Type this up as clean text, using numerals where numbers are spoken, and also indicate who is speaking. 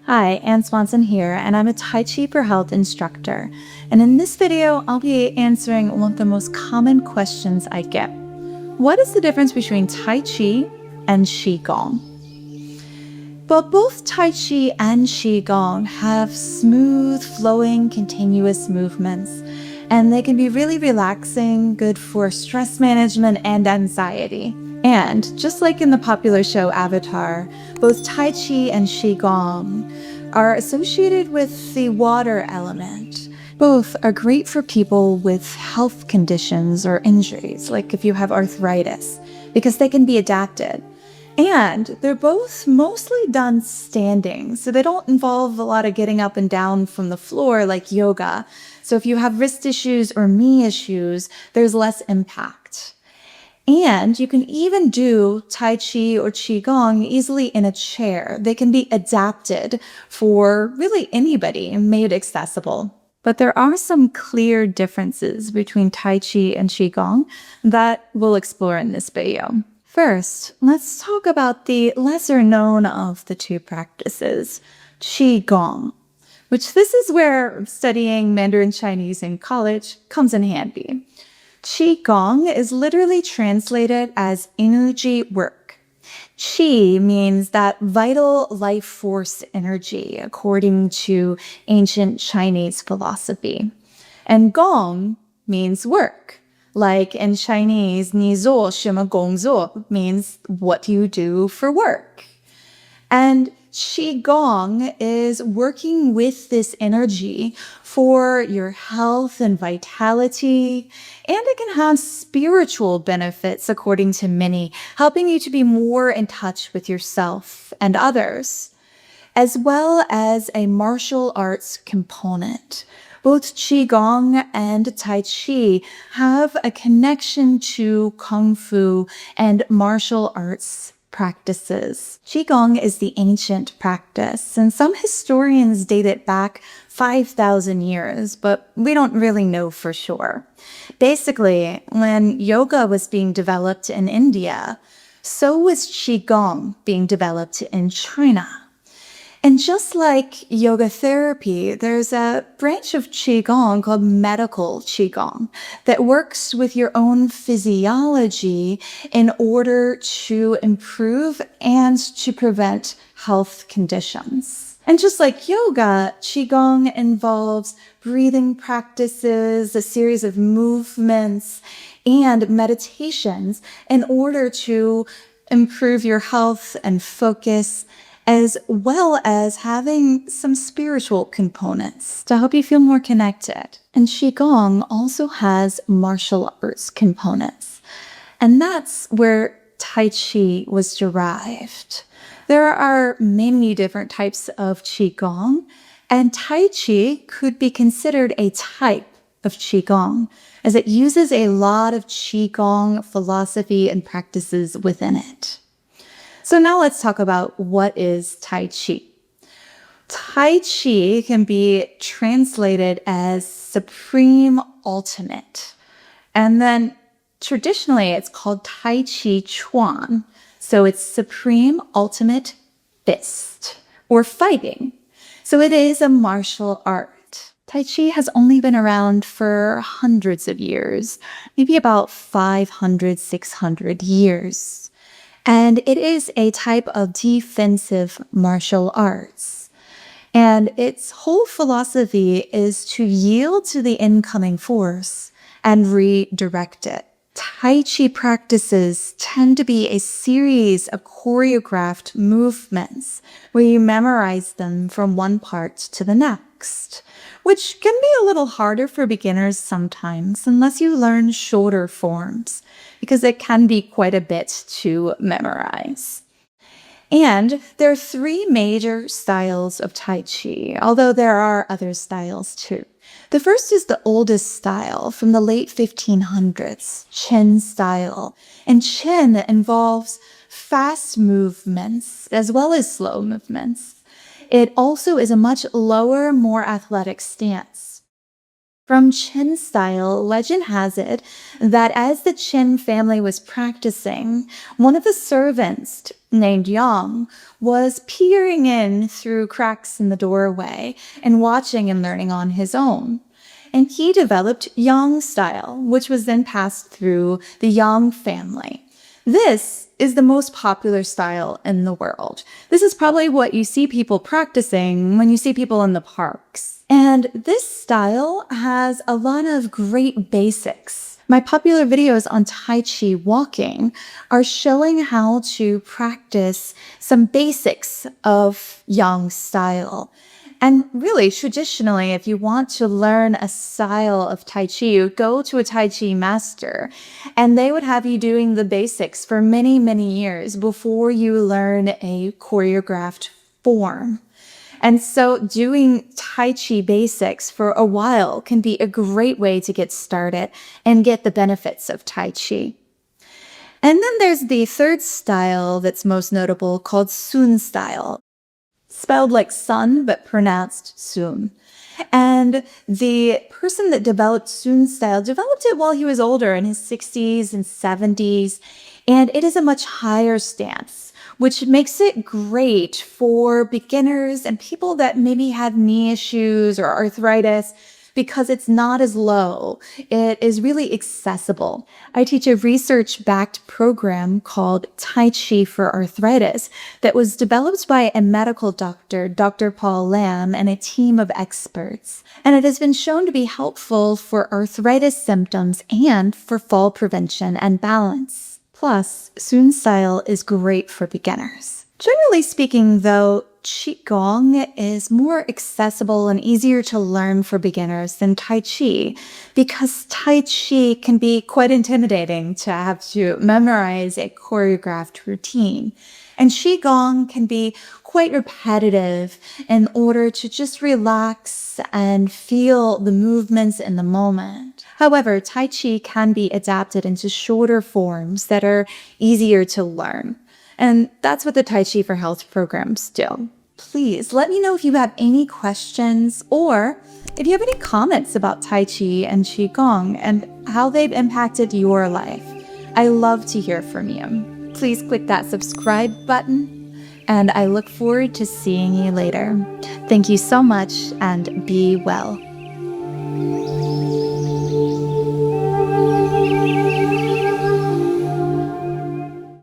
Speaker 1: Hi, Ann Swanson here, and I'm a Tai Chi for Health instructor. And in this video, I'll be answering one of the most common questions I get. What is the difference between Tai Chi and Qi Gong? Well, both Tai Chi and Qi Gong have smooth, flowing, continuous movements, and they can be really relaxing, good for stress management and anxiety. And just like in the popular show Avatar, both Tai Chi and Qi Gong are associated with the water element. Both are great for people with health conditions or injuries, like if you have arthritis, because they can be adapted. And they're both mostly done standing, so they don't involve a lot of getting up and down from the floor like yoga. So if you have wrist issues or knee issues, there's less impact. And you can even do Tai Chi or Qi Gong easily in a chair. They can be adapted for really anybody and made accessible. But there are some clear differences between Tai Chi and Qi Gong that we'll explore in this video. First, let's talk about the lesser known of the two practices, Qi Gong, which this is where studying Mandarin Chinese in college comes in handy. Qi Gong is literally translated as energy work. Qi means that vital life force energy, according to ancient Chinese philosophy. And Gong means work. Like in Chinese, 你做什么工作 means what you do for work. And Qi Gong is working with this energy for your health and vitality, and it can have spiritual benefits according to many, helping you to be more in touch with yourself and others, as well as a martial arts component. Both Qigong and Tai Chi have a connection to Kung Fu and martial arts practices. Qigong is the ancient practice, and some historians date it back 5,000 years, but we don't really know for sure. Basically, when yoga was being developed in India, so was Qigong being developed in China. And just like yoga therapy, there's a branch of Qigong called medical Qigong that works with your own physiology in order to improve and to prevent health conditions. And just like yoga, Qigong involves breathing practices, a series of movements, and meditations in order to improve your health and focus, as well as having some spiritual components to help you feel more connected. And Qigong also has martial arts components. And that's where Tai Chi was derived. There are many different types of Qigong, and Tai Chi could be considered a type of Qigong, as it uses a lot of Qigong philosophy and practices within it. So now let's talk about what is Tai Chi. Tai Chi can be translated as supreme ultimate. And then traditionally it's called Tai Chi Chuan. So it's supreme ultimate fist or fighting. So it is a martial art. Tai Chi has only been around for hundreds of years, maybe about 500, 600 years. And it is a type of defensive martial arts. And its whole philosophy is to yield to the incoming force and redirect it. Tai Chi practices tend to be a series of choreographed movements where you memorize them from one part to the next, which can be a little harder for beginners sometimes unless you learn shorter forms, because it can be quite a bit to memorize. And there are three major styles of Tai Chi, although there are other styles too. The first is the oldest style from the late 1500s, Chen style. And Chen involves fast movements as well as slow movements. It also is a much lower, more athletic stance. From Chen style, legend has it that as the Chen family was practicing, one of the servants, named Yang, was peering in through cracks in the doorway and watching and learning on his own. And he developed Yang style, which was then passed through the Yang family. This is the most popular style in the world. This is probably what you see people practicing when you see people in the parks. And this style has a lot of great basics. My popular videos on Tai Chi walking are showing how to practice some basics of Yang style. And really, traditionally, if you want to learn a style of Tai Chi, you go to a Tai Chi master, and they would have you doing the basics for many, many years before you learn a choreographed form. And so doing Tai Chi basics for a while can be a great way to get started and get the benefits of Tai Chi. And then there's the third style that's most notable called Sun style. Spelled like sun, but pronounced Sun. And the person that developed Sun style developed it while he was older, in his 60s and 70s. And it is a much higher stance, which makes it great for beginners and people that maybe have knee issues or arthritis, because it's not as low. It is really accessible. I teach a research-backed program called Tai Chi for Arthritis that was developed by a medical doctor, Dr. Paul Lam, and a team of experts. And it has been shown to be helpful for arthritis symptoms and for fall prevention and balance. Plus, Sun style is great for beginners. Generally speaking, though, Qi Gong is more accessible and easier to learn for beginners than Tai Chi, because Tai Chi can be quite intimidating to have to memorize a choreographed routine. And Qi Gong can be quite repetitive in order to just relax and feel the movements in the moment. However, Tai Chi can be adapted into shorter forms that are easier to learn. And that's what the Tai Chi for Health programs do. Please let me know if you have any questions or if you have any comments about Tai Chi and Qi Gong and how they've impacted your life. I love to hear from you. Please click that subscribe button, and I look forward to seeing you later. Thank you so much, and be well.